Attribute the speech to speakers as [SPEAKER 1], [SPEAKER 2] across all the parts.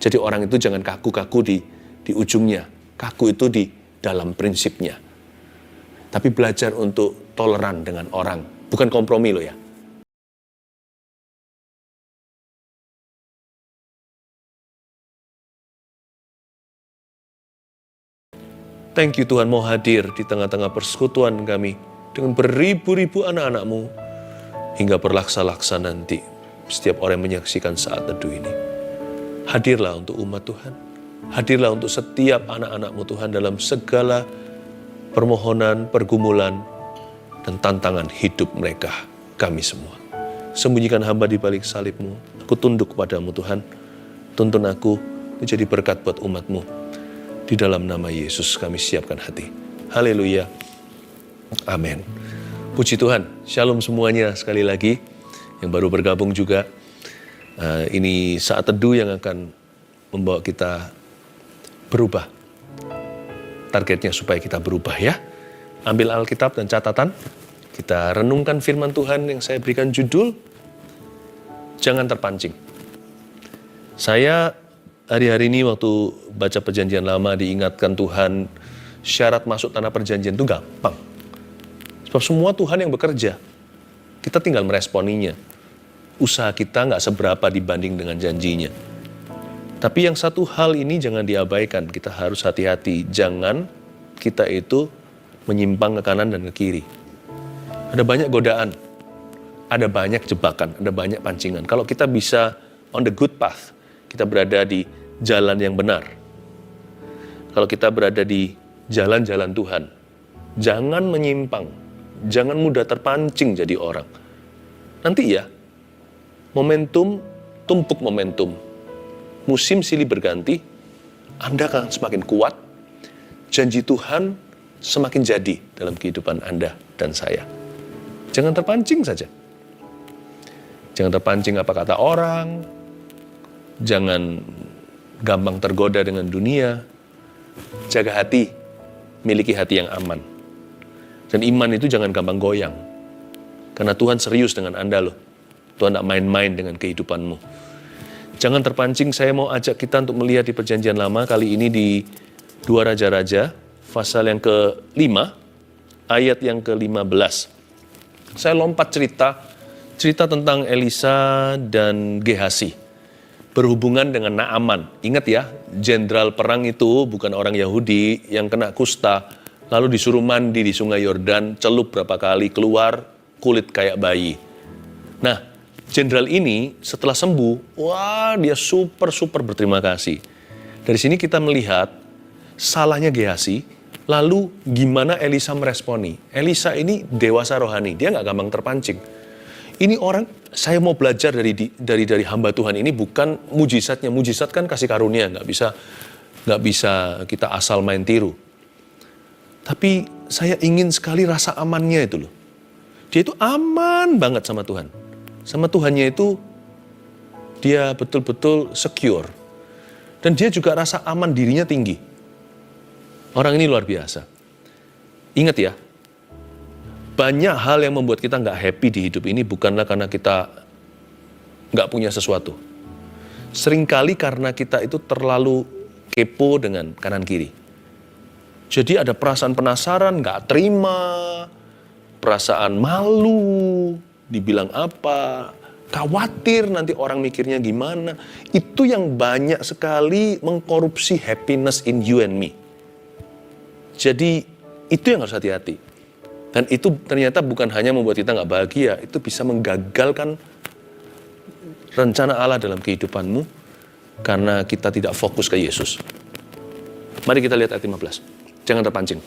[SPEAKER 1] Jadi orang itu jangan kaku-kaku di ujungnya. Kaku itu di dalam prinsipnya. Tapi belajar untuk toleran dengan orang. Bukan kompromi loh ya. Thank you Tuhan mau hadir di tengah-tengah persekutuan kami dengan beribu-ribu anak-anak-Mu hingga berlaksa-laksa nanti setiap orang yang menyaksikan saat teduh ini. Hadirlah untuk umat Tuhan. Hadirlah untuk setiap anak-anak-Mu Tuhan dalam segala permohonan, pergumulan, dan tantangan hidup mereka, kami semua. Sembunyikan hamba di balik salib-Mu. Aku tunduk kepadamu Tuhan. Tuntun aku menjadi berkat buat umat-Mu. Di dalam nama Yesus kami siapkan hati. Haleluya. Amin. Puji Tuhan. Shalom semuanya sekali lagi. Yang baru bergabung juga. Ini saat teduh yang akan membawa kita berubah. Targetnya supaya kita berubah ya. Ambil Alkitab dan catatan. Kita renungkan firman Tuhan yang saya berikan judul. Jangan terpancing. Saya hari-hari ini waktu baca perjanjian lama diingatkan Tuhan syarat masuk tanah perjanjian itu gampang. Sebab semua Tuhan yang bekerja. Kita tinggal meresponinya. Usaha kita nggak seberapa dibanding dengan janjinya. Tapi yang satu hal ini jangan diabaikan. Kita harus hati-hati. Jangan kita itu menyimpang ke kanan dan ke kiri. Ada banyak godaan. Ada banyak jebakan. Ada banyak pancingan. Kalau kita bisa on the good path. Kita berada di jalan yang benar. Kalau kita berada di jalan-jalan Tuhan, jangan menyimpang, jangan mudah terpancing jadi orang. Nanti ya, momentum, tumpuk momentum, musim silih berganti, Anda akan semakin kuat, janji Tuhan semakin jadi dalam kehidupan Anda dan saya. Jangan terpancing saja. Jangan terpancing apa kata orang, jangan gampang tergoda dengan dunia. Jaga hati, miliki hati yang aman. Dan iman itu jangan gampang goyang. Karena Tuhan serius dengan Anda loh. Tuhan tidak main-main dengan kehidupanmu. Jangan terpancing, saya mau ajak kita untuk melihat di perjanjian lama. Kali ini di 2 Raja-Raja, pasal yang ke-5, ayat yang ke-15. Saya lompat cerita tentang Elisa dan Gehasi. Berhubungan dengan Naaman. Ingat ya, jenderal perang itu bukan orang Yahudi yang kena kusta, lalu disuruh mandi di sungai Yordan, celup berapa kali, keluar kulit kayak bayi. Nah, jenderal ini setelah sembuh, wah dia super berterima kasih. Dari sini kita melihat salahnya Gehasi, lalu gimana Elisa meresponi. Elisa ini dewasa rohani, dia nggak gampang terpancing. Ini orang, saya mau belajar dari hamba Tuhan ini bukan mujizatnya. Mujizat kan kasih karunia, nggak bisa kita asal main tiru. Tapi saya ingin sekali rasa amannya itu loh. Dia itu aman banget sama Tuhan. Sama Tuhannya itu dia betul-betul secure. Dan dia juga rasa aman dirinya tinggi. Orang ini luar biasa. Ingat ya, banyak hal yang membuat kita nggak happy di hidup ini bukanlah karena kita nggak punya sesuatu. Seringkali karena kita itu terlalu kepo dengan kanan kiri. Jadi ada perasaan penasaran, nggak terima, perasaan malu, dibilang apa, khawatir nanti orang mikirnya gimana. Itu yang banyak sekali mengkorupsi happiness in you and me. Jadi itu yang harus hati-hati. Dan itu ternyata bukan hanya membuat kita nggak bahagia, itu bisa menggagalkan rencana Allah dalam kehidupanmu karena kita tidak fokus ke Yesus. Mari kita lihat ayat 15. Jangan terpancing.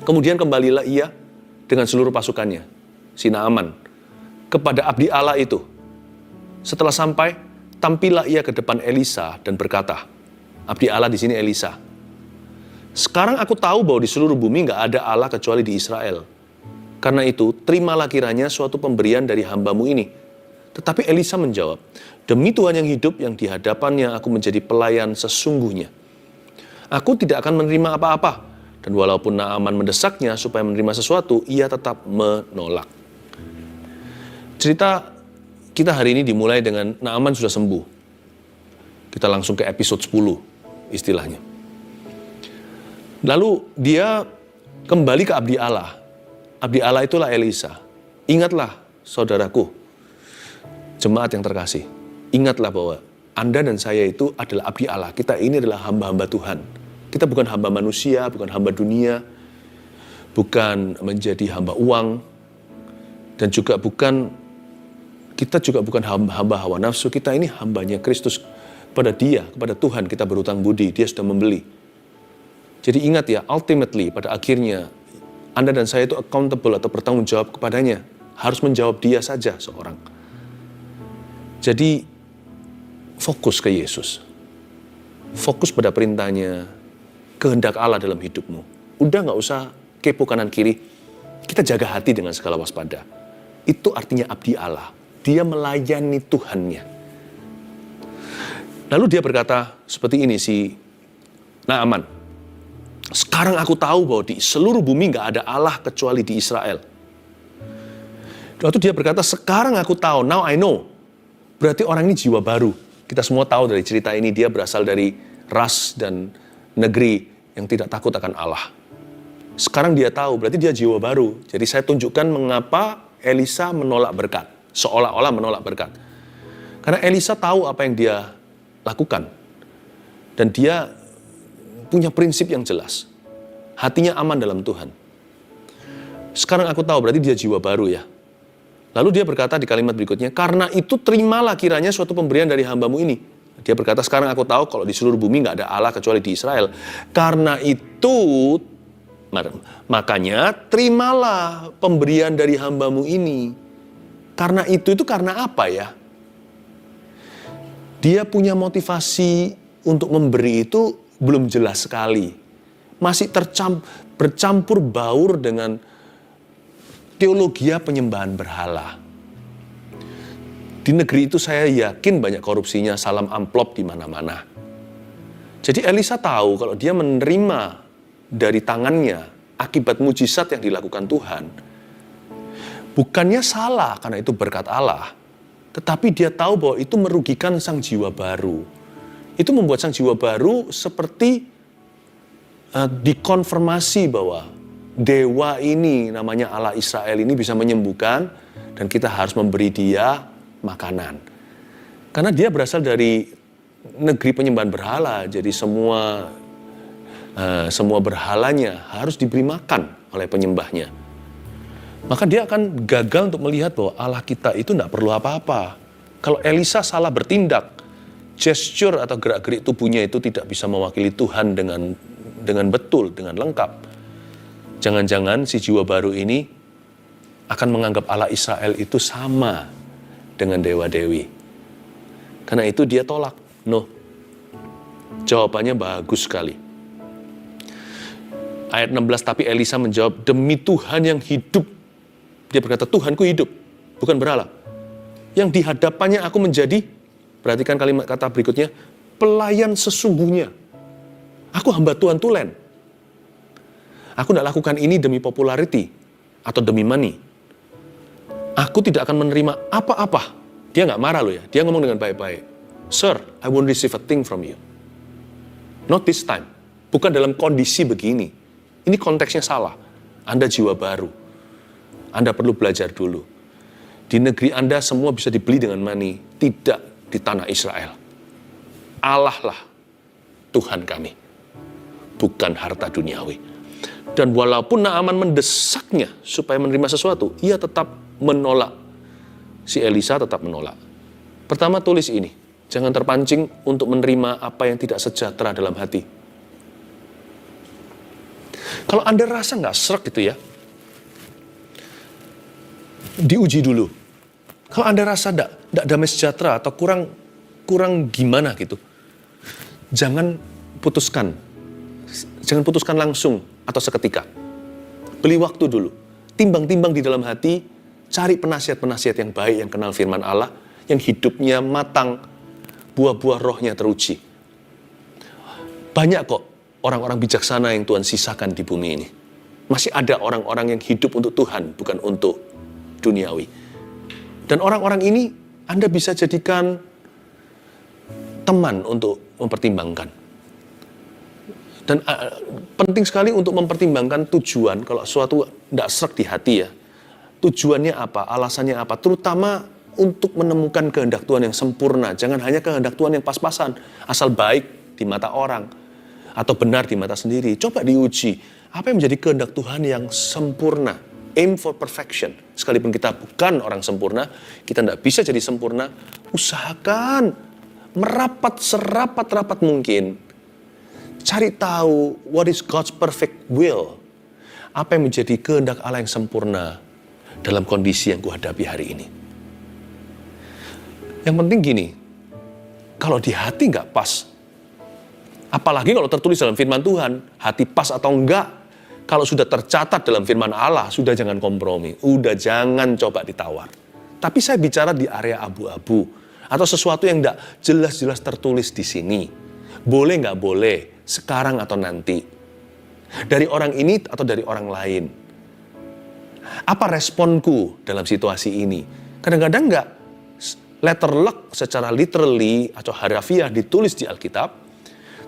[SPEAKER 1] Kemudian kembalilah ia dengan seluruh pasukannya, si Naaman, kepada abdi Allah itu. Setelah sampai, tampillah ia ke depan Elisa dan berkata, abdi Allah di sini Elisa, sekarang aku tahu bahwa di seluruh bumi nggak ada Allah kecuali di Israel. Karena itu, terimalah kiranya suatu pemberian dari hambamu ini. Tetapi Elisa menjawab, demi Tuhan yang hidup yang di hadapannya aku menjadi pelayan sesungguhnya. Aku tidak akan menerima apa-apa. Dan walaupun Naaman mendesaknya supaya menerima sesuatu, ia tetap menolak. Cerita kita hari ini dimulai dengan Naaman sudah sembuh. Kita langsung ke episode 10 istilahnya. Lalu dia kembali ke abdi Allah. Abdi Allah itulah Elisa. Ingatlah saudaraku, jemaat yang terkasih. Ingatlah bahwa Anda dan saya itu adalah abdi Allah. Kita ini adalah hamba-hamba Tuhan. Kita bukan hamba manusia, bukan hamba dunia, bukan menjadi hamba uang, dan juga kita juga bukan hamba hawa nafsu. Kita ini hambanya Kristus. Kepada Dia, kepada Tuhan kita berutang budi. Dia sudah membeli. Jadi ingat ya, ultimately pada akhirnya Anda dan saya itu accountable atau bertanggung jawab kepadanya. Harus menjawab Dia saja seorang. Jadi fokus ke Yesus. Fokus pada perintahnya, kehendak Allah dalam hidupmu. Udah gak usah kepo kanan kiri. Kita jaga hati dengan segala waspada. Itu artinya abdi Allah. Dia melayani Tuhannya. Lalu dia berkata seperti ini si Naaman. Sekarang aku tahu bahwa di seluruh bumi gak ada Allah kecuali di Israel. Lalu dia berkata, sekarang aku tahu, now I know. Berarti orang ini jiwa baru. Kita semua tahu dari cerita ini, dia berasal dari ras dan negeri yang tidak takut akan Allah. Sekarang dia tahu, berarti dia jiwa baru. Jadi saya tunjukkan mengapa Elisa menolak berkat. Seolah-olah menolak berkat. Karena Elisa tahu apa yang dia lakukan. Dan dia punya prinsip yang jelas. Hatinya aman dalam Tuhan. Sekarang aku tahu, berarti dia jiwa baru ya. Lalu dia berkata di kalimat berikutnya, karena itu terimalah kiranya suatu pemberian dari hambamu ini. Dia berkata, sekarang aku tahu kalau di seluruh bumi gak ada Allah kecuali di Israel. Karena itu, makanya terimalah pemberian dari hambamu ini. Karena itu karena apa ya? Dia punya motivasi untuk memberi itu belum jelas sekali. Masih bercampur baur dengan teologi penyembahan berhala. Di negeri itu saya yakin banyak korupsinya, salam amplop di mana-mana. Jadi Elisa tahu kalau dia menerima dari tangannya akibat mujizat yang dilakukan Tuhan. Bukannya salah karena itu berkat Allah. Tetapi dia tahu bahwa itu merugikan sang jiwa baru. Itu membuat sang jiwa baru seperti dikonfirmasi bahwa dewa ini, namanya Allah Israel ini bisa menyembuhkan dan kita harus memberi dia makanan. Karena dia berasal dari negeri penyembahan berhala, jadi semua berhalanya harus diberi makan oleh penyembahnya. Maka dia akan gagal untuk melihat bahwa Allah kita itu tidak perlu apa-apa. Kalau Elisa salah bertindak, gesture atau gerak-gerik tubuhnya itu tidak bisa mewakili Tuhan dengan betul, dengan lengkap. Jangan-jangan si jiwa baru ini akan menganggap Allah Israel itu sama dengan dewa-dewi. Karena itu dia tolak. No. Jawabannya bagus sekali. Ayat 16, tapi Elisa menjawab, demi Tuhan yang hidup. Dia berkata, Tuhanku hidup, bukan berhala. Yang di hadapannya aku menjadi, perhatikan kalimat kata berikutnya, pelayan sesungguhnya. Aku hamba Tuhan tulen. Aku tidak lakukan ini demi popularity atau demi money. Aku tidak akan menerima apa-apa. Dia nggak marah loh ya. Dia ngomong dengan baik-baik. Sir, I won't receive a thing from you. Not this time. Bukan dalam kondisi begini. Ini konteksnya salah. Anda jiwa baru. Anda perlu belajar dulu. Di negeri Anda semua bisa dibeli dengan money. Tidak di tanah Israel. Allah lah Tuhan kami. Bukan harta duniawi. Dan walaupun Naaman mendesaknya supaya menerima sesuatu, ia tetap menolak. Si Elisa tetap menolak. Pertama tulis ini, jangan terpancing untuk menerima apa yang tidak sejahtera dalam hati. Kalau Anda rasa nggak srek gitu ya, diuji dulu. Kalau Anda rasa nggak damai sejahtera atau kurang gimana gitu, jangan putuskan. Jangan putuskan langsung atau seketika. Beli waktu dulu. Timbang-timbang di dalam hati, cari penasihat-penasihat yang baik, yang kenal firman Allah, yang hidupnya matang, buah-buah rohnya teruji. Banyak kok orang-orang bijaksana yang Tuhan sisakan di bumi ini. Masih ada orang-orang yang hidup untuk Tuhan, bukan untuk duniawi. Dan orang-orang ini Anda bisa jadikan teman untuk mempertimbangkan. Dan penting sekali untuk mempertimbangkan tujuan kalau suatu tidak serak di hati ya. Tujuannya apa, alasannya apa, terutama untuk menemukan kehendak Tuhan yang sempurna. Jangan hanya kehendak Tuhan yang pas-pasan, asal baik di mata orang atau benar di mata sendiri. Coba diuji, apa yang menjadi kehendak Tuhan yang sempurna? Aim for perfection. Sekalipun kita bukan orang sempurna, kita tidak bisa jadi sempurna, usahakan merapat serapat-rapat mungkin. Cari tahu what is God's perfect will. Apa yang menjadi kehendak Allah yang sempurna dalam kondisi yang kuhadapi hari ini. Yang penting gini, kalau di hati nggak pas, apalagi kalau tertulis dalam firman Tuhan, hati pas atau enggak, kalau sudah tercatat dalam firman Allah, sudah jangan kompromi, udah jangan coba ditawar. Tapi saya bicara di area abu-abu, atau sesuatu yang enggak jelas-jelas tertulis di sini. Boleh nggak boleh, sekarang atau nanti. Dari orang ini atau dari orang lain. Apa responku dalam situasi ini? Kadang-kadang nggak letter luck secara literally atau harafiah ditulis di Alkitab.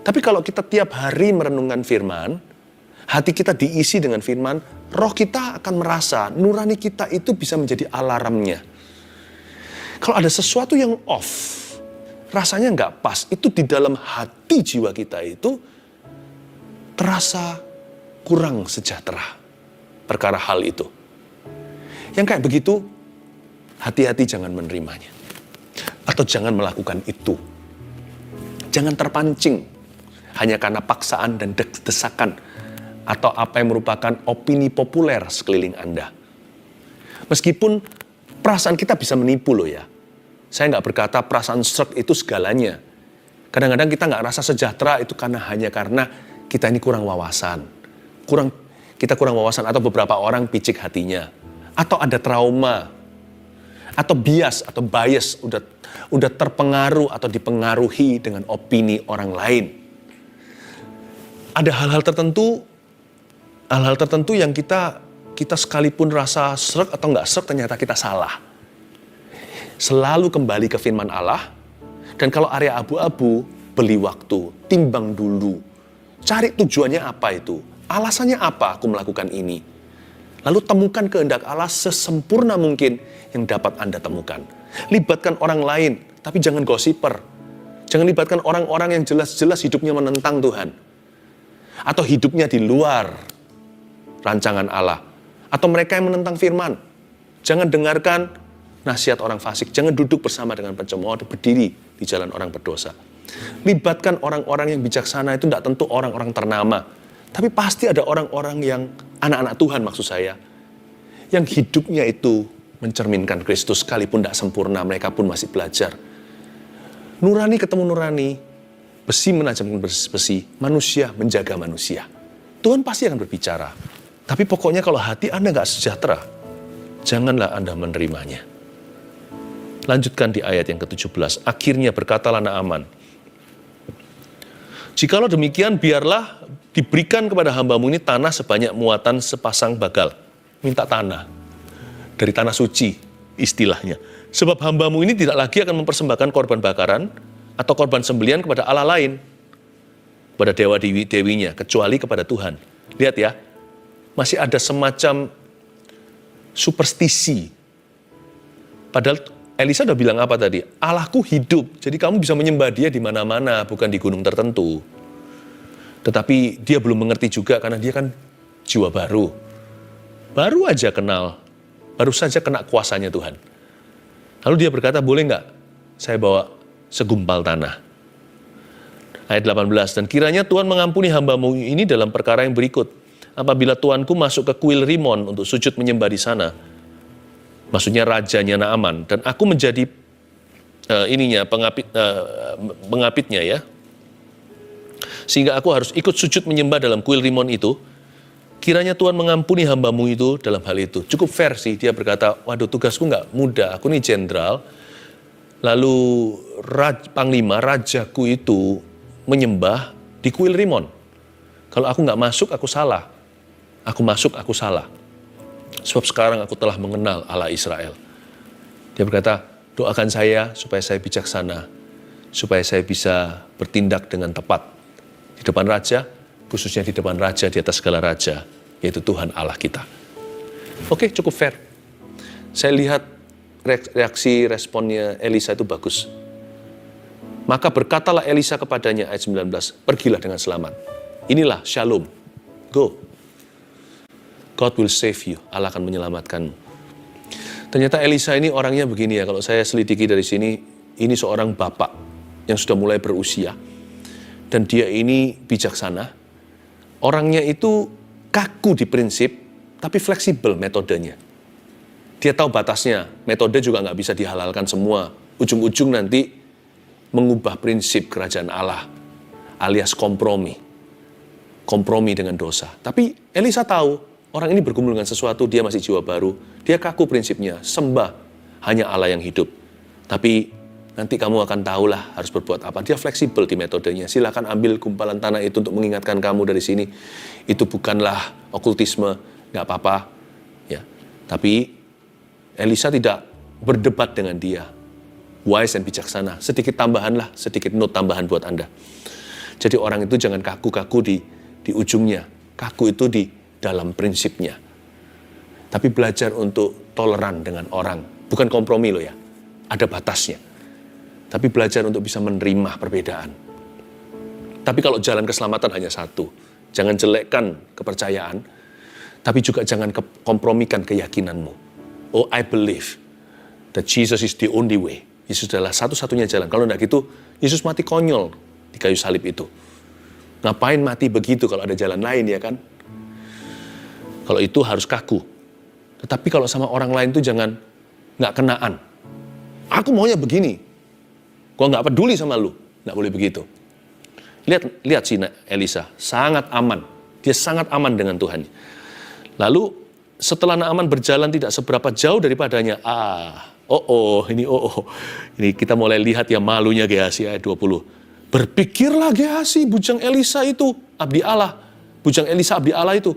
[SPEAKER 1] Tapi kalau kita tiap hari merenungkan firman, hati kita diisi dengan firman, roh kita akan merasa, nurani kita itu bisa menjadi alarmnya. Kalau ada sesuatu yang off, rasanya nggak pas, itu di dalam hati jiwa kita itu terasa kurang sejahtera perkara hal itu. Yang kayak begitu, hati-hati jangan menerimanya. Atau jangan melakukan itu. Jangan terpancing hanya karena paksaan dan desakan atau apa yang merupakan opini populer sekeliling Anda. Meskipun perasaan kita bisa menipu loh ya. Saya nggak berkata perasaan srek itu segalanya. Kadang-kadang kita nggak rasa sejahtera itu hanya karena kita ini kurang wawasan. Kita kurang wawasan atau beberapa orang picik hatinya. Atau ada trauma. Atau bias atau bias udah terpengaruh atau dipengaruhi dengan opini orang lain. Ada hal-hal tertentu yang kita sekalipun rasa srek atau nggak srek ternyata kita salah. Selalu kembali ke firman Allah, dan kalau area abu-abu, beli waktu, timbang dulu. Cari tujuannya apa itu, alasannya apa aku melakukan ini. Lalu temukan kehendak Allah sesempurna mungkin yang dapat Anda temukan. Libatkan orang lain, tapi jangan gosiper. Jangan libatkan orang-orang yang jelas-jelas hidupnya menentang Tuhan. Atau hidupnya di luar rancangan Allah. Atau mereka yang menentang firman. Jangan dengarkan nasihat orang fasik. Jangan duduk bersama dengan pencemooh, berdiri di jalan orang berdosa. Libatkan orang-orang yang bijaksana itu tidak tentu orang-orang ternama. Tapi pasti ada orang-orang yang anak-anak Tuhan maksud saya. Yang hidupnya itu mencerminkan Kristus sekalipun tidak sempurna. Mereka pun masih belajar. Nurani ketemu nurani. Besi menajamkan besi. Manusia menjaga manusia. Tuhan pasti akan berbicara. Tapi pokoknya kalau hati Anda nggak sejahtera, janganlah Anda menerimanya. Lanjutkan di ayat yang ke-17. Akhirnya berkatalah Naaman, jikalau demikian biarlah diberikan kepada hambamu ini tanah sebanyak muatan sepasang bagal. Minta tanah. Dari tanah suci istilahnya. Sebab hambamu ini tidak lagi akan mempersembahkan korban bakaran atau korban sembelian kepada Allah lain. Kepada dewa-dewinya. Kecuali kepada Tuhan. Lihat ya. Masih ada semacam superstisi. Padahal Elisa udah bilang apa tadi? Allahku hidup, jadi kamu bisa menyembah dia di mana-mana, bukan di gunung tertentu. Tetapi dia belum mengerti juga karena dia kan jiwa baru. Baru aja kenal, baru saja kena kuasanya Tuhan. Lalu dia berkata, boleh nggak saya bawa segumpal tanah? Ayat 18, dan kiranya Tuhan mengampuni hambamu ini dalam perkara yang berikut. Apabila Tuanku masuk ke kuil Rimon untuk sujud menyembah di sana, maksudnya rajanya Naaman, dan aku menjadi pengapitnya ya, sehingga aku harus ikut sujud menyembah dalam kuil Rimon itu, kiranya Tuhan mengampuni hambamu itu dalam hal itu. Cukup fair sih, dia berkata, waduh tugasku nggak mudah, aku ini jenderal, lalu panglima rajaku itu menyembah di kuil Rimon. Kalau aku nggak masuk, aku salah. Aku masuk, aku salah. Sebab sekarang aku telah mengenal Allah Israel. Dia berkata, doakan saya supaya saya bijaksana. supaya saya bisa bertindak dengan tepat di depan raja, khususnya di depan raja di atas segala raja, yaitu Tuhan Allah kita. Oke, cukup fair. Saya lihat reaksi responnya Elisa itu bagus. Maka berkatalah Elisa kepadanya, ayat 19, pergilah dengan selamat. Inilah shalom. Go. God will save you. Allah akan menyelamatkanmu. Ternyata Elisa ini orangnya begini ya, kalau saya selidiki dari sini, ini seorang bapak yang sudah mulai berusia. Dan dia ini bijaksana. Orangnya itu kaku di prinsip, tapi fleksibel metodenya. Dia tahu batasnya, metode juga nggak bisa dihalalkan semua. Ujung-ujung nanti mengubah prinsip kerajaan Allah, alias kompromi. Kompromi dengan dosa. Tapi Elisa tahu, orang ini bergumul dengan sesuatu, dia masih jiwa baru. Dia kaku prinsipnya, sembah hanya Allah yang hidup. Tapi nanti kamu akan tahulah harus berbuat apa. Dia fleksibel di metodenya. Silakan ambil gumpalan tanah itu untuk mengingatkan kamu dari sini. Itu bukanlah okultisme, nggak apa-apa. Ya. Tapi Elisa tidak berdebat dengan dia. Wise dan bijaksana. Sedikit tambahanlah, sedikit note tambahan buat Anda. Jadi orang itu jangan kaku-kaku di ujungnya. Kaku itu di dalam prinsipnya. Tapi belajar untuk toleran dengan orang. Bukan kompromi loh ya. Ada batasnya. Tapi belajar untuk bisa menerima perbedaan. Tapi kalau jalan keselamatan hanya satu. Jangan jelekkan kepercayaan. Tapi juga jangan kompromikan keyakinanmu. Oh, I believe that Jesus is the only way. Yesus adalah satu-satunya jalan. Kalau tidak gitu, Yesus mati konyol di kayu salib itu. Ngapain mati begitu kalau ada jalan lain, ya kan? Kalau itu harus kaku. Tetapi kalau sama orang lain itu jangan nggak kenaan. Aku maunya begini. Gua nggak peduli sama lu. Nggak boleh begitu. Lihat sih Elisa, sangat aman. Dia sangat aman dengan Tuhan. Lalu setelah Naaman berjalan tidak seberapa jauh daripadanya, ini kita mulai lihat ya malunya Gehazi ayat 20. Berpikirlah Gehazi, bujang Elisa itu, abdi Allah. Bujang Elisa abdi Allah itu.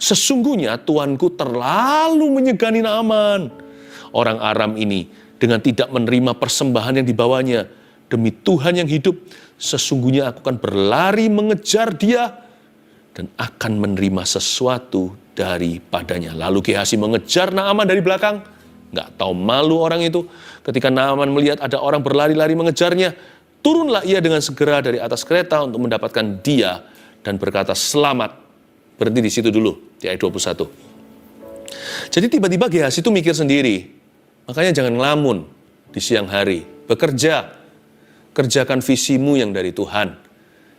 [SPEAKER 1] Sesungguhnya tuanku terlalu menyegani Naaman. Orang Aram ini dengan tidak menerima persembahan yang dibawanya. Demi Tuhan yang hidup, sesungguhnya aku akan berlari mengejar dia dan akan menerima sesuatu daripadanya. Lalu Gehazi mengejar Naaman dari belakang. Nggak tahu malu orang itu. Ketika Naaman melihat ada orang berlari-lari mengejarnya, turunlah ia dengan segera dari atas kereta untuk mendapatkan dia dan berkata, selamat. Berhenti di situ dulu, di ayat 21. Jadi tiba-tiba Gehazi itu mikir sendiri. Makanya jangan ngelamun di siang hari. Bekerja. Kerjakan visimu yang dari Tuhan.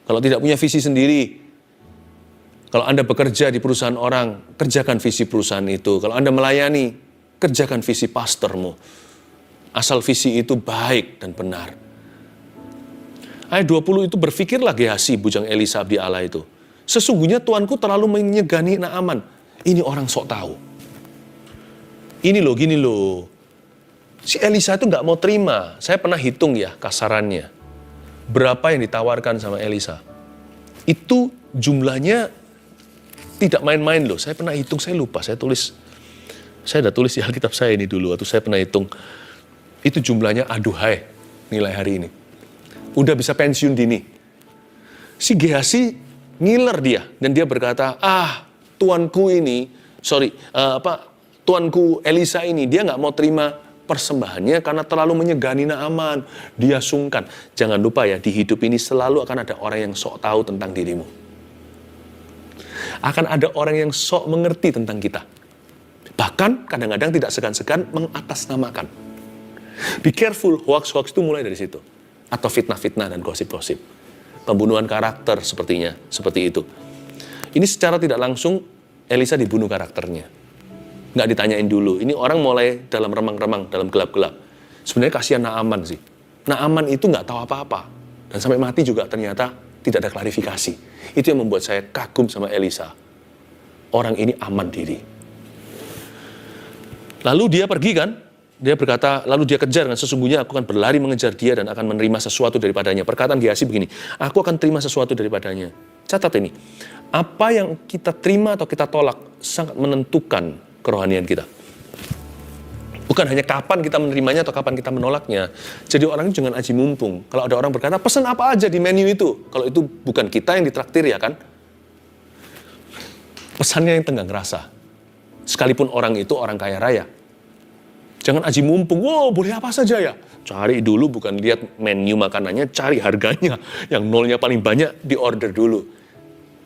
[SPEAKER 1] Kalau tidak punya visi sendiri, kalau Anda bekerja di perusahaan orang, kerjakan visi perusahaan itu. Kalau Anda melayani, kerjakan visi pastormu. Asal visi itu baik dan benar. Ayat 20 itu berpikirlah Gehazi, bujang Elisa abdi Allah itu. Sesungguhnya tuanku terlalu menyegani Naaman. Ini orang sok tahu. Ini loh, gini loh. Si Elisa itu nggak mau terima. Saya pernah hitung ya kasarannya. Berapa yang ditawarkan sama Elisa. Itu jumlahnya tidak main-main loh. Saya pernah hitung, saya lupa. Saya udah tulis di Alkitab saya ini dulu. Waktu saya pernah hitung. Itu jumlahnya aduhai nilai hari ini. Udah bisa pensiun dini. Si Gehazi ngiler dia. Dan dia berkata, tuanku Elisa ini, dia nggak mau terima persembahannya karena terlalu menyegani Naaman. Dia sungkan. Jangan lupa ya, di hidup ini selalu akan ada orang yang sok tahu tentang dirimu. Akan ada orang yang sok mengerti tentang kita. Bahkan kadang-kadang tidak segan-segan mengatasnamakan. Be careful, hoax-hoax itu mulai dari situ. Atau fitnah-fitnah dan gosip-gosip. Pembunuhan karakter sepertinya, seperti itu. Ini secara tidak langsung Elisa dibunuh karakternya. Nggak ditanyain dulu. Ini orang mulai dalam remang-remang, dalam gelap-gelap. Sebenarnya kasihan Naaman sih. Naaman itu nggak tahu apa-apa. Dan sampai mati juga ternyata tidak ada klarifikasi. Itu yang membuat saya kagum sama Elisa. Orang ini aman diri. Lalu dia pergi kan? Dia berkata, lalu dia kejar, dan sesungguhnya aku akan berlari mengejar dia dan akan menerima sesuatu daripadanya. Perkataan Gehazi begini, aku akan terima sesuatu daripadanya. Catat ini, apa yang kita terima atau kita tolak sangat menentukan kerohanian kita. Bukan hanya kapan kita menerimanya atau kapan kita menolaknya. Jadi orang jangan aji mumpung. Kalau ada orang berkata, pesan apa aja di menu itu. Kalau itu bukan kita yang ditraktir ya kan. Pesannya yang tenggang rasa. Sekalipun orang itu orang kaya raya. Jangan aji mumpung, wow boleh apa saja ya. Cari dulu, bukan lihat menu makanannya, cari harganya. Yang nolnya paling banyak, di order dulu.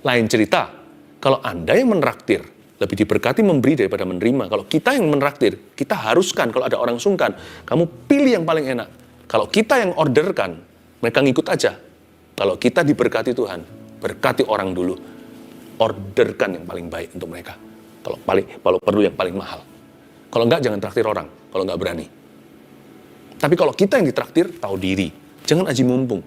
[SPEAKER 1] Lain cerita, kalau Anda yang menraktir, lebih diberkati memberi daripada menerima. Kalau kita yang menraktir, kita haruskan kalau ada orang sungkan, kamu pilih yang paling enak. Kalau kita yang orderkan, mereka ngikut aja. Kalau kita diberkati Tuhan, berkati orang dulu. Orderkan yang paling baik untuk mereka. Kalau perlu yang paling mahal. Kalau enggak, jangan traktir orang, kalau enggak berani. Tapi kalau kita yang ditraktir, tahu diri. Jangan aji mumpung.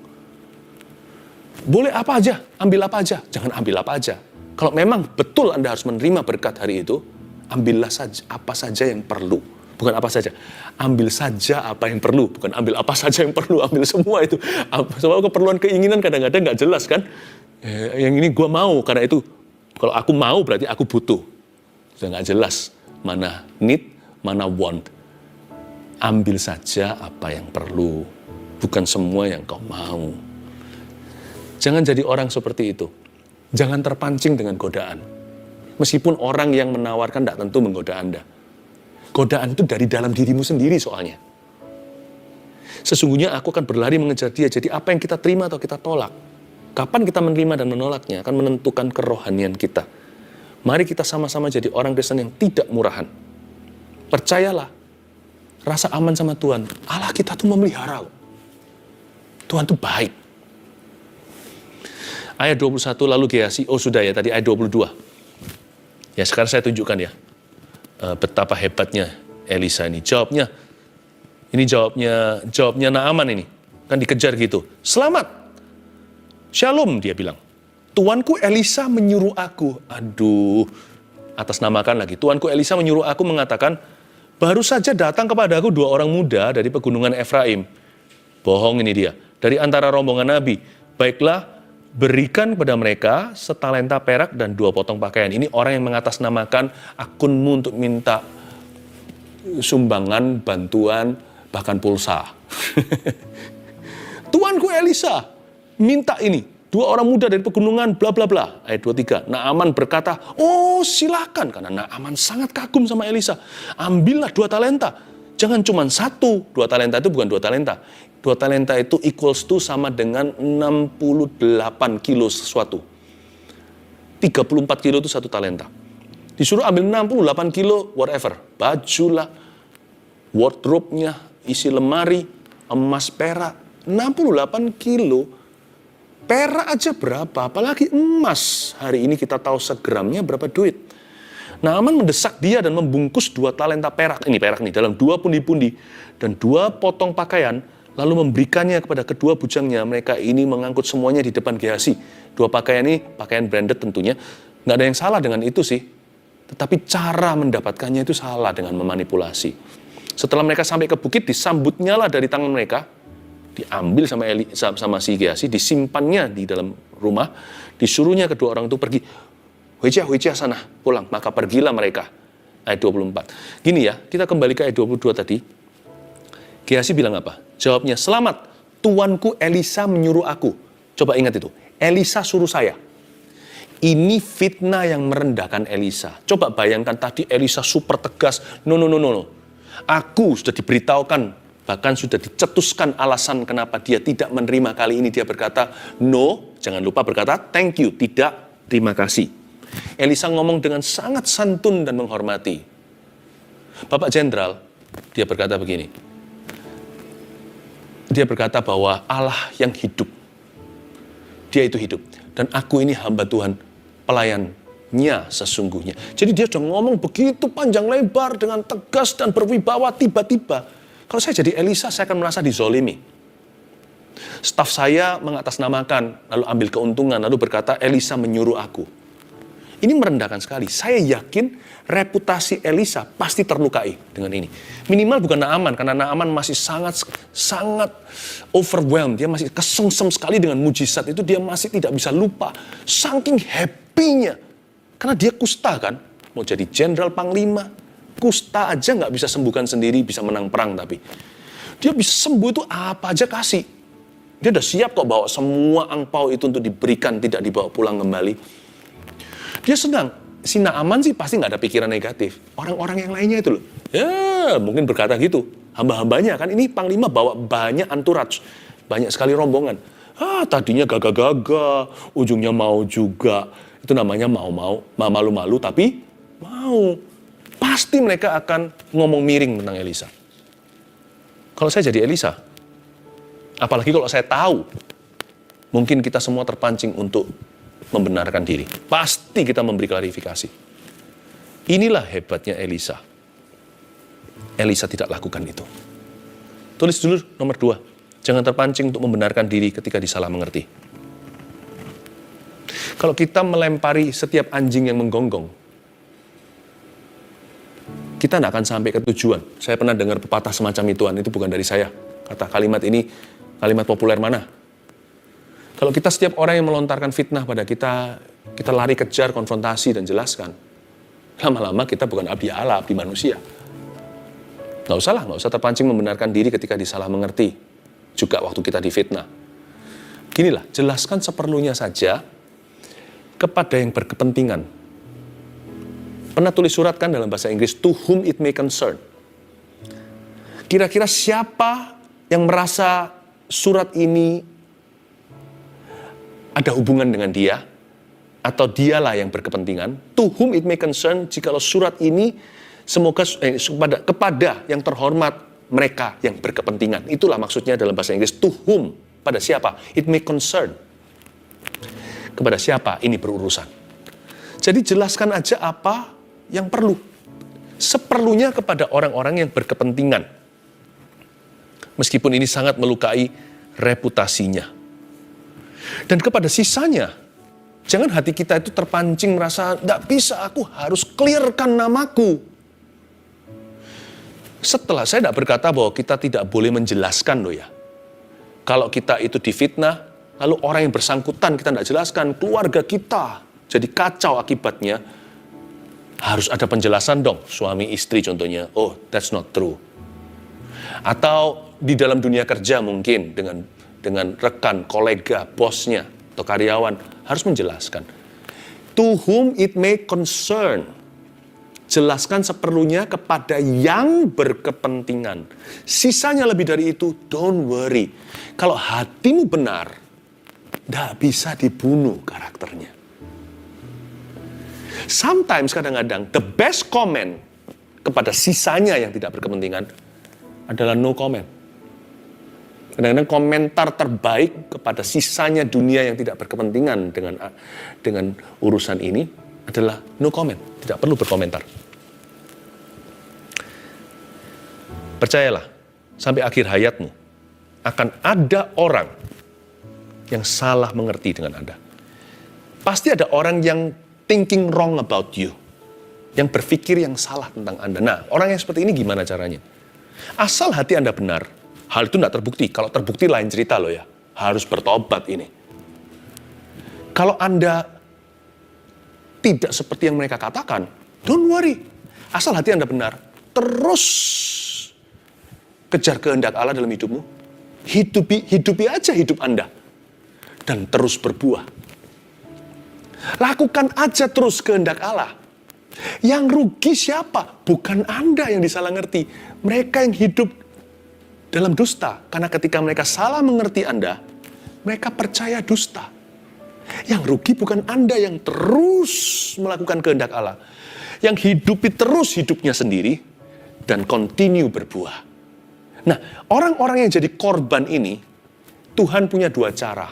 [SPEAKER 1] Boleh apa aja, ambil apa aja. Jangan ambil apa aja. Kalau memang betul Anda harus menerima berkat hari itu, ambillah saja apa saja yang perlu. Bukan apa saja. Ambil saja apa yang perlu. Bukan ambil apa saja yang perlu. Ambil semua itu. Semua keperluan keinginan kadang-kadang nggak jelas kan. Yang ini gue mau, karena itu. Kalau aku mau berarti aku butuh. Sudah nggak jelas. Mana need, mana want. Ambil saja apa yang perlu. Bukan semua yang kau mau. Jangan jadi orang seperti itu. Jangan terpancing dengan godaan. Meskipun orang yang menawarkan tidak tentu menggoda Anda. Godaan itu dari dalam dirimu sendiri soalnya. Sesungguhnya aku akan berlari mengejar dia. Jadi apa yang kita terima atau kita tolak. Kapan kita menerima dan menolaknya akan menentukan kerohanian kita. Mari kita sama-sama jadi orang Kristen yang tidak murahan. Percayalah. Rasa aman sama Tuhan. Allah kita tuh memelihara. Tuhan tuh baik. Ayat 21 lalu Gehazi, sudah ya tadi ayat 22. Ya sekarang saya tunjukkan ya. Betapa hebatnya Elisa ini. Ini jawabnya Naaman ini. Kan dikejar gitu. Selamat. Shalom dia bilang. Tuanku Elisa menyuruh aku. Aduh. Atas namakan lagi. Tuanku Elisa menyuruh aku mengatakan. Baru saja datang kepadaku 2 orang muda dari pegunungan Efraim. Bohong ini dia. Dari antara rombongan Nabi. Baiklah. Berikan kepada mereka setalenta perak dan 2 potong pakaian. Ini orang yang mengatasnamakan akunmu untuk minta sumbangan, bantuan, bahkan pulsa. Tuanku Elisa minta ini. 2 orang muda dari pegunungan bla bla bla. Ayat 23. Naaman berkata, silakan. Karena Naaman sangat kagum sama Elisa. Ambillah 2 talenta. Jangan cuma 1. 2 talenta itu bukan 2 talenta. 2 talenta itu equals to sama dengan 68 kilo sesuatu. 34 kilo itu 1 talenta. Disuruh ambil 68 kilo whatever. Baju lah, wardrobe-nya, isi lemari, emas perak. 68 kilo. Perak aja berapa? Apalagi emas. Hari ini kita tahu segramnya berapa duit. Naaman mendesak dia dan membungkus 2 talenta perak. Ini perak nih, dalam 2 pundi-pundi. Dan 2 potong pakaian. Lalu memberikannya kepada kedua bujangnya. Mereka ini mengangkut semuanya di depan Gehazi. 2 pakaian ini, pakaian branded tentunya. Nggak ada yang salah dengan itu sih. Tetapi cara mendapatkannya itu salah dengan memanipulasi. Setelah mereka sampai ke bukit, disambutnya lah dari tangan mereka. Diambil sama si Gehazi, disimpannya di dalam rumah. Disuruhnya kedua orang itu pergi. Hujah sana, pulang. Maka pergilah mereka. Ayat 24. Gini ya, kita kembali ke ayat 22 tadi. Gehazi bilang apa? Jawabnya, selamat, tuanku Elisa menyuruh aku. Coba ingat itu, Elisa suruh saya. Ini fitnah yang merendahkan Elisa. Coba bayangkan tadi Elisa super tegas. No. Aku sudah diberitahukan, bahkan sudah dicetuskan alasan kenapa dia tidak menerima. Kali ini dia berkata, no, jangan lupa berkata, thank you, tidak, terima kasih. Elisa ngomong dengan sangat santun dan menghormati. Bapak Jenderal, dia berkata begini. Dia berkata bahwa Allah yang hidup. Dia itu hidup. Dan aku ini hamba Tuhan, pelayannya sesungguhnya. Jadi dia sudah ngomong begitu panjang lebar dengan tegas dan berwibawa. Tiba-tiba, kalau saya jadi Elisa, saya akan merasa dizolimi. Staf saya mengatasnamakan, lalu ambil keuntungan, lalu berkata, Elisa menyuruh aku. Ini merendahkan sekali. Saya yakin reputasi Elisa pasti terlukai dengan ini. Minimal bukan Naaman, karena Naaman masih sangat overwhelmed. Dia masih kesengsem sekali dengan mujizat itu. Dia masih tidak bisa lupa. Saking happy-nya. Karena dia kusta kan. Mau jadi jenderal panglima. kusta aja nggak bisa sembuhkan sendiri, bisa menang perang tapi. Dia bisa sembuh itu apa aja kasih. Dia udah siap kok bawa semua angpau itu untuk diberikan, tidak dibawa pulang kembali. Dia senang. Si Naaman sih pasti nggak ada pikiran negatif. Orang-orang yang lainnya itu loh, ya mungkin berkata gitu. Hamba-hambanya kan, ini panglima bawa banyak entourage, banyak sekali rombongan. Tadinya gagah-gagah, ujungnya mau juga. Itu namanya mau-mau, malu-malu tapi mau. Pasti mereka akan ngomong miring tentang Elisa. Kalau saya jadi Elisa, apalagi kalau saya tahu, mungkin kita semua terpancing untuk membenarkan diri. Pasti kita memberi klarifikasi. Inilah hebatnya Elisa. Elisa tidak lakukan itu. Tulis dulu nomor 2. Jangan terpancing untuk membenarkan diri ketika disalah mengerti. Kalau kita melempari setiap anjing yang menggonggong, kita tidak akan sampai ke tujuan. Saya pernah dengar pepatah semacam itu bukan dari saya. Kata kalimat ini, kalimat populer mana? Kalau kita setiap orang yang melontarkan fitnah pada kita, kita lari kejar, konfrontasi, dan jelaskan. Lama-lama kita bukan abdi Allah, abdi manusia. Nggak usah terpancing membenarkan diri ketika disalah mengerti. Juga waktu kita difitnah. Ginilah, jelaskan seperlunya saja kepada yang berkepentingan. Pernah tulis surat kan dalam bahasa Inggris, to whom it may concern. Kira-kira siapa yang merasa surat ini ada hubungan dengan dia, atau dialah yang berkepentingan, to whom it may concern, jikalau surat ini semoga kepada yang terhormat mereka yang berkepentingan. Itulah maksudnya dalam bahasa Inggris, to whom, pada siapa, it may concern. Kepada siapa ini berurusan. Jadi jelaskan aja apa yang perlu. Seperlunya kepada orang-orang yang berkepentingan. Meskipun ini sangat melukai reputasinya. Dan kepada sisanya, jangan hati kita itu terpancing merasa, tidak bisa, aku harus clearkan namaku. Setelah saya tidak berkata bahwa kita tidak boleh menjelaskan loh ya. Kalau kita itu difitnah, lalu orang yang bersangkutan kita tidak jelaskan, keluarga kita jadi kacau akibatnya, harus ada penjelasan dong, suami istri contohnya, oh that's not true. Atau di dalam dunia kerja mungkin dengan rekan, kolega, bosnya, atau karyawan, harus menjelaskan. To whom it may concern. Jelaskan seperlunya kepada yang berkepentingan. Sisanya lebih dari itu, don't worry. Kalau hatimu benar, tidak bisa dibunuh karakternya. Sometimes kadang-kadang, the best comment kepada sisanya yang tidak berkepentingan adalah no comment. Kadang-kadang komentar terbaik kepada sisanya dunia yang tidak berkepentingan dengan urusan ini adalah no comment, tidak perlu berkomentar. Percayalah, sampai akhir hayatmu akan ada orang yang salah mengerti dengan Anda. Pasti ada orang yang thinking wrong about you, yang berpikir yang salah tentang Anda. Nah, orang yang seperti ini gimana caranya? Asal hati Anda benar, hal itu tidak terbukti. Kalau terbukti lain cerita loh ya. Harus bertobat ini. Kalau Anda tidak seperti yang mereka katakan, don't worry. Asal hati Anda benar, terus kejar kehendak Allah dalam hidupmu. Hidupi aja hidup Anda. Dan terus berbuah. Lakukan aja terus kehendak Allah. Yang rugi siapa? Bukan Anda yang disalah ngerti. Mereka yang hidup dalam dusta. Karena ketika mereka salah mengerti Anda, mereka percaya dusta. Yang rugi bukan Anda yang terus melakukan kehendak Allah. Yang hidupi terus hidupnya sendiri dan continue berbuah. Nah, orang-orang yang jadi korban ini, Tuhan punya dua cara.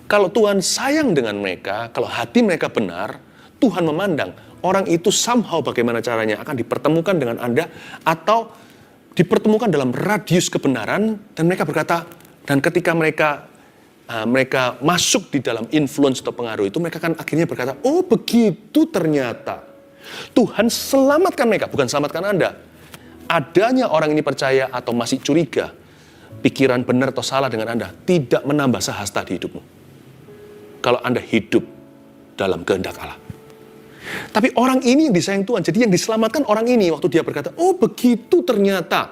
[SPEAKER 1] Kalau Tuhan sayang dengan mereka, kalau hati mereka benar, Tuhan memandang orang itu somehow bagaimana caranya akan dipertemukan dengan Anda atau dipertemukan dalam radius kebenaran dan mereka berkata, dan ketika mereka masuk di dalam influence atau pengaruh itu, mereka kan akhirnya berkata, oh begitu ternyata. Tuhan selamatkan mereka, bukan selamatkan Anda. Adanya orang ini percaya atau masih curiga, pikiran benar atau salah dengan Anda, tidak menambah sehasta di hidupmu. Kalau Anda hidup dalam kehendak Allah. Tapi orang ini yang disayang Tuhan. Jadi yang diselamatkan orang ini waktu dia berkata, oh begitu ternyata.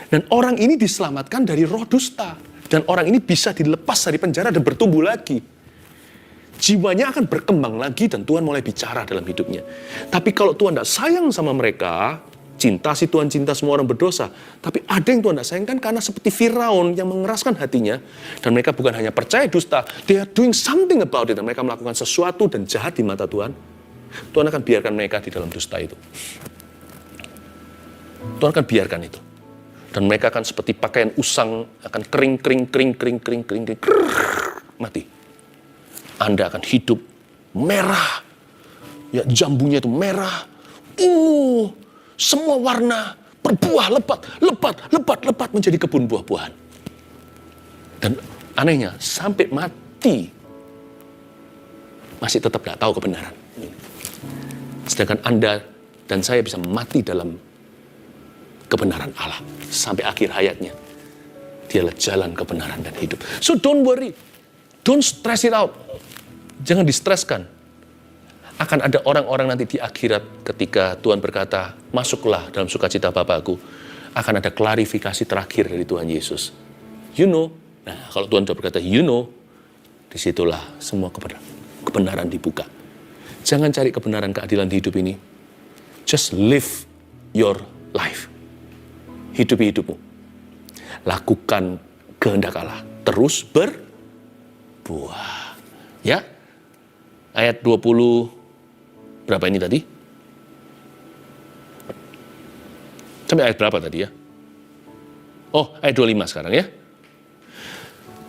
[SPEAKER 1] Dan orang ini diselamatkan dari roh dusta. Dan orang ini bisa dilepas dari penjara dan bertumbuh lagi. Jiwanya akan berkembang lagi dan Tuhan mulai bicara dalam hidupnya. Tapi kalau Tuhan tidak sayang sama mereka, cinta si Tuhan cinta semua orang berdosa. Tapi ada yang Tuhan tidak sayangkan karena seperti Firaun yang mengeraskan hatinya. Dan mereka bukan hanya percaya dusta, they are doing something about it. Dan mereka melakukan sesuatu dan jahat di mata Tuhan. Tuhan akan biarkan mereka di dalam dusta itu. Tuhan akan biarkan itu. Dan mereka akan seperti pakaian usang, akan kering, mati. Anda akan hidup merah. Ya, jambunya itu merah. Semua warna berbuah lebat menjadi kebun buah-buahan. Dan anehnya, sampai mati masih tetap tidak tahu kebenaran. Sedangkan Anda dan saya bisa mati dalam kebenaran Allah sampai akhir hayatnya. Dialah jalan kebenaran dan hidup. So don't worry. Don't stress it out. Jangan distreskan. Akan ada orang-orang nanti di akhirat ketika Tuhan berkata, masuklah dalam sukacita Bapakku. Akan ada klarifikasi terakhir dari Tuhan Yesus. You know. Nah, kalau Tuhan sudah berkata, you know, disitulah semua kebenaran dibuka. Jangan cari kebenaran keadilan di hidup ini. Just live your life. Hidupi hidupmu. Lakukan kehendak Allah. Terus berbuah. Ya. Ayat 20, berapa ini tadi? Sampai ayat berapa tadi ya? Oh, ayat 25 sekarang ya.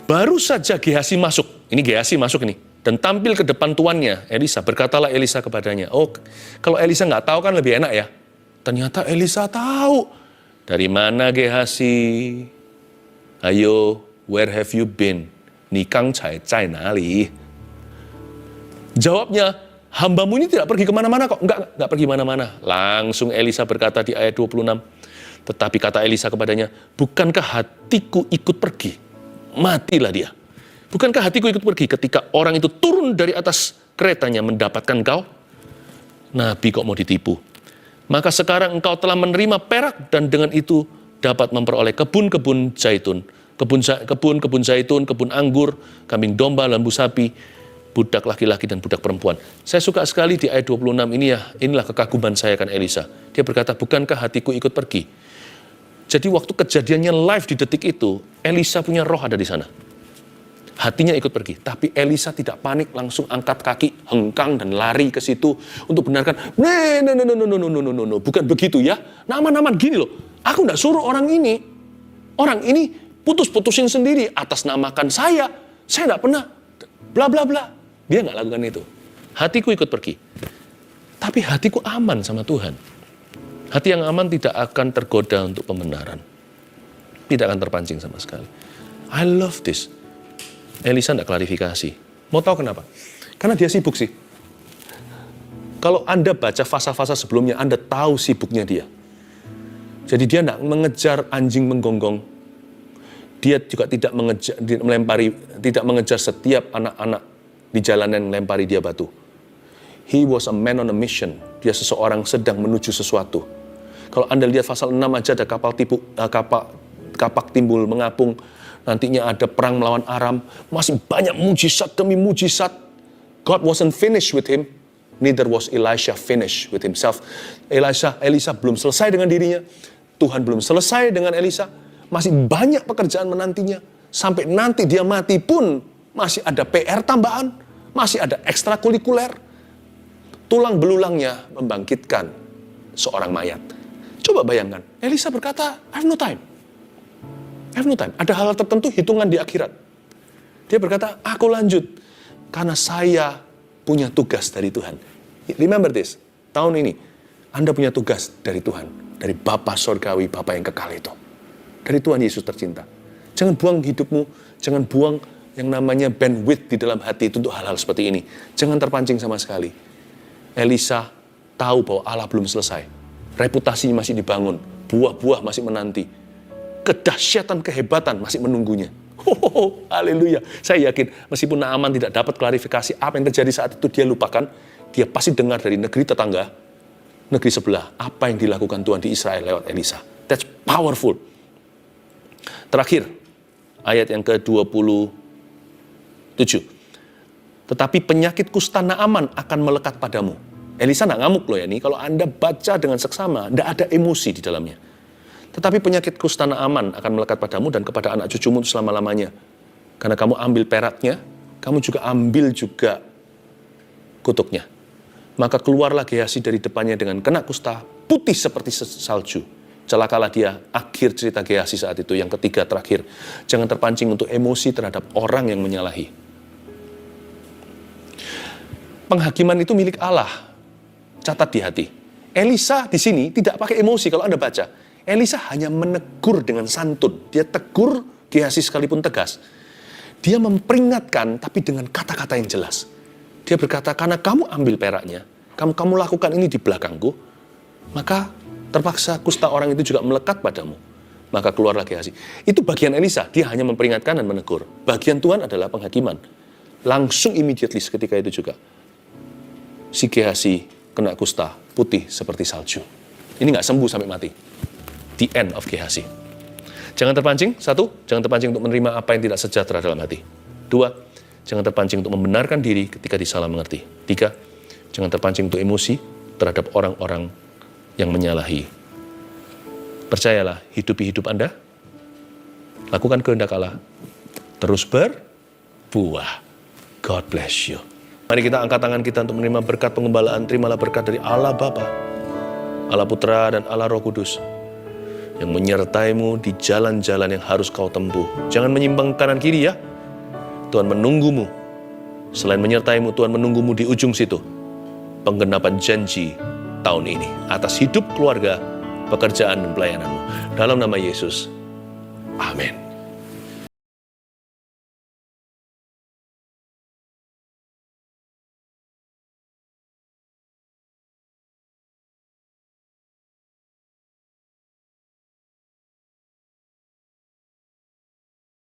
[SPEAKER 1] Baru saja Gehazi masuk. Ini Gehazi masuk ini. Dan tampil ke depan tuannya, Elisa. Berkatalah Elisa kepadanya. Oh, kalau Elisa nggak tahu kan lebih enak ya. Ternyata Elisa tahu. Dari mana Gehazi? Ayo, where have you been? Ni gang cai zai nali? Jawabnya, hambamu ini tidak pergi kemana-mana kok. Enggak pergi mana-mana. Langsung Elisa berkata di ayat 26. Tetapi kata Elisa kepadanya, bukankah hatiku ikut pergi? Matilah dia. Bukankah hatiku ikut pergi ketika orang itu turun dari atas keretanya mendapatkan engkau? Nabi kok mau ditipu? Maka sekarang engkau telah menerima perak dan dengan itu dapat memperoleh kebun-kebun zaitun, kebun zaitun, kebun anggur, kambing domba, lembu sapi, budak laki-laki dan budak perempuan. Saya suka sekali di ayat 26 ini ya, inilah kekaguman saya kan Elisa. Dia berkata, bukankah hatiku ikut pergi? Jadi waktu kejadiannya live di detik itu, Elisa punya roh ada di sana. Hatinya ikut pergi, tapi Elisa tidak panik, langsung angkat kaki, hengkang dan lari ke situ untuk benarkan. No, bukan begitu ya. Nama-nama gini loh. Aku tidak suruh orang ini putus-putusin sendiri atas namakan saya. Saya tidak pernah. Bla bla bla. Dia nggak lakukan itu. Hatiku ikut pergi, tapi hatiku aman sama Tuhan. Hati yang aman tidak akan tergoda untuk pembenaran, tidak akan terpancing sama sekali. I love this. Elisa tidak klarifikasi. Mau tahu kenapa? Karena dia sibuk sih. Kalau Anda baca fasa-fasa sebelumnya, Anda tahu sibuknya dia. Jadi dia tidak mengejar anjing menggonggong. Dia juga tidak mengejar setiap anak-anak di jalanan melempari dia batu. He was a man on a mission. Dia seseorang sedang menuju sesuatu. Kalau Anda lihat pasal 6 aja ada kapak timbul mengapung. Nantinya ada perang melawan Aram. Masih banyak mujizat demi mujizat. God wasn't finished with him. Neither was Elisha finished with himself. Elisa belum selesai dengan dirinya. Tuhan belum selesai dengan Elisa. Masih banyak pekerjaan menantinya. Sampai nanti dia mati pun masih ada PR tambahan. Masih ada ekstrakurikuler. Tulang belulangnya membangkitkan seorang mayat. Coba bayangkan. Elisa berkata, I have no time. Ada hal tertentu hitungan di akhirat. Dia berkata, aku lanjut. Karena saya punya tugas dari Tuhan. Remember this. Tahun ini, Anda punya tugas dari Tuhan. Dari Bapa Sorgawi, Bapa yang kekal itu. Dari Tuhan Yesus tercinta. Jangan buang hidupmu. Jangan buang yang namanya bandwidth di dalam hati itu untuk hal-hal seperti ini. Jangan terpancing sama sekali. Elisa tahu bahwa Allah belum selesai. Reputasinya masih dibangun. Buah-buah masih menanti. Kedahsyatan, kehebatan masih menunggunya. Haleluya. Saya yakin meskipun Naaman tidak dapat klarifikasi apa yang terjadi saat itu, dia lupakan. dia pasti dengar dari negeri tetangga, negeri sebelah, apa yang dilakukan Tuhan di Israel lewat Elisa. That's powerful. Terakhir, ayat yang ke-27. Tetapi penyakit kusta Naaman akan melekat padamu. Elisa nggak ngamuk loh ya ini. Kalau Anda baca dengan seksama, tidak ada emosi di dalamnya. Tetapi penyakit kusta Naaman akan melekat padamu dan kepada anak cucumu selama-lamanya. Karena kamu ambil peraknya, kamu juga ambil juga kutuknya. Maka keluarlah Gehazi dari depannya dengan kena kusta, putih seperti salju. Celakalah dia. Akhir cerita Gehazi saat itu, yang ketiga terakhir. Jangan terpancing untuk emosi terhadap orang yang menyalahi. Penghakiman itu milik Allah. Catat di hati. Elisa di sini tidak pakai emosi kalau Anda baca. Elisa hanya menegur dengan santun. Dia tegur Gehazi sekalipun tegas. Dia memperingatkan tapi dengan kata-kata yang jelas. Dia berkata, karena kamu ambil peraknya, kamu lakukan ini di belakangku, maka terpaksa kusta orang itu juga melekat padamu. Maka keluarlah Gehazi. Itu bagian Elisa, dia hanya memperingatkan dan menegur. Bagian Tuhan adalah penghakiman. Langsung immediately seketika itu juga. Si Gehazi kena kusta putih seperti salju. Ini nggak sembuh sampai mati. The end of Gehazi. Jangan terpancing. 1, jangan terpancing untuk menerima apa yang tidak sejahtera dalam hati. 2, jangan terpancing untuk membenarkan diri ketika disalah mengerti. 3, jangan terpancing untuk emosi terhadap orang-orang yang menyalahi. Percayalah, hidupi hidup Anda. Lakukan kehendak Allah. Terus berbuah. God bless you. Mari kita angkat tangan kita untuk menerima berkat pengembalaan. Terimalah berkat dari Allah Bapa, Allah Putra, dan Allah Roh Kudus yang menyertaimu di jalan-jalan yang harus kau tempuh. Jangan menyimpang kanan kiri ya. Tuhan menunggumu. Selain menyertaimu, Tuhan menunggumu di ujung situ. Penggenapan janji tahun ini atas hidup, keluarga, pekerjaan, dan pelayananmu. Dalam nama Yesus. Amin.